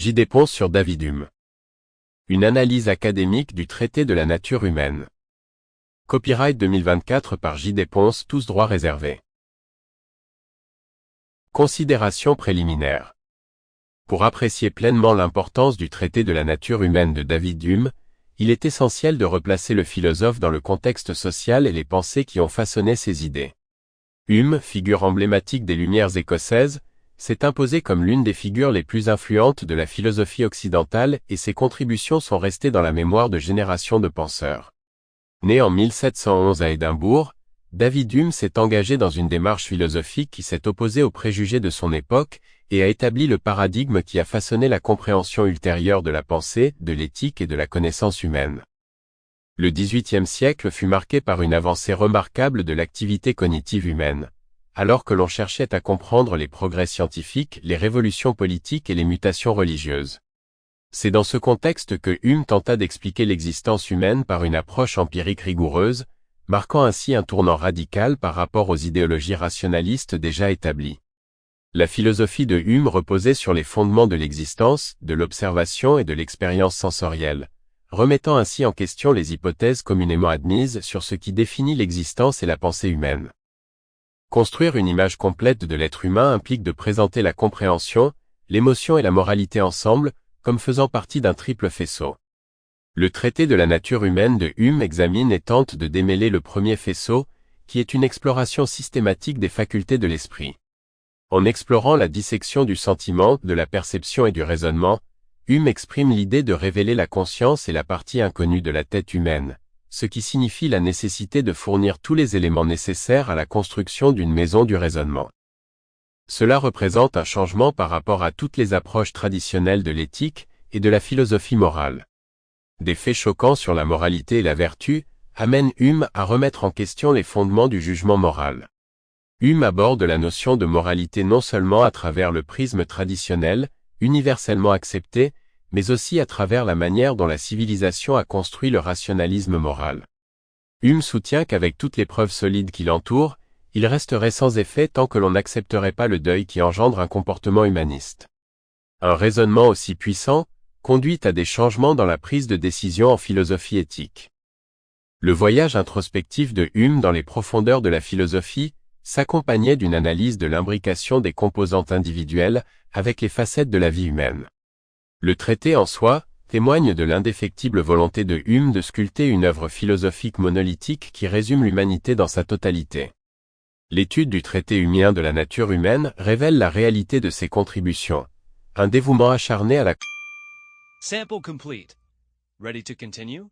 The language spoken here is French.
J.D. Ponce sur David Hume. Une analyse académique du traité de la nature humaine. Copyright 2024 par J.D. Ponce, tous droits réservés. Considérations préliminaires. Pour apprécier pleinement l'importance du traité de la nature humaine de David Hume, il est essentiel de replacer le philosophe dans le contexte social et les pensées qui ont façonné ses idées. Hume, figure emblématique des Lumières écossaises, s'est imposé comme l'une des figures les plus influentes de la philosophie occidentale et ses contributions sont restées dans la mémoire de générations de penseurs. Né en 1711 à Édimbourg, David Hume s'est engagé dans une démarche philosophique qui s'est opposée aux préjugés de son époque et a établi le paradigme qui a façonné la compréhension ultérieure de la pensée, de l'éthique et de la connaissance humaine. Le XVIIIe siècle fut marqué par une avancée remarquable de l'activité cognitive humaine, alors que l'on cherchait à comprendre les progrès scientifiques, les révolutions politiques et les mutations religieuses. C'est dans ce contexte que Hume tenta d'expliquer l'existence humaine par une approche empirique rigoureuse, marquant ainsi un tournant radical par rapport aux idéologies rationalistes déjà établies. La philosophie de Hume reposait sur les fondements de l'existence, de l'observation et de l'expérience sensorielle, remettant ainsi en question les hypothèses communément admises sur ce qui définit l'existence et la pensée humaine. Construire une image complète de l'être humain implique de présenter la compréhension, l'émotion et la moralité ensemble, comme faisant partie d'un triple faisceau. Le traité de la nature humaine de Hume examine et tente de démêler le premier faisceau, qui est une exploration systématique des facultés de l'esprit. En explorant la dissection du sentiment, de la perception et du raisonnement, Hume exprime l'idée de révéler la conscience et la partie inconnue de la tête humaine, ce qui signifie la nécessité de fournir tous les éléments nécessaires à la construction d'une maison du raisonnement. Cela représente un changement par rapport à toutes les approches traditionnelles de l'éthique et de la philosophie morale. Des faits choquants sur la moralité et la vertu amènent Hume à remettre en question les fondements du jugement moral. Hume aborde la notion de moralité non seulement à travers le prisme traditionnel, universellement accepté, mais aussi à travers la manière dont la civilisation a construit le rationalisme moral. Hume soutient qu'avec toutes les preuves solides qui l'entourent, il resterait sans effet tant que l'on n'accepterait pas le deuil qui engendre un comportement humaniste. Un raisonnement aussi puissant conduit à des changements dans la prise de décision en philosophie éthique. Le voyage introspectif de Hume dans les profondeurs de la philosophie s'accompagnait d'une analyse de l'imbrication des composantes individuelles avec les facettes de la vie humaine. Le traité en soi témoigne de l'indéfectible volonté de Hume de sculpter une œuvre philosophique monolithique qui résume l'humanité dans sa totalité. L'étude du traité humien de la nature humaine révèle la réalité de ses contributions, un dévouement acharné à la Sample complete. Ready to continue?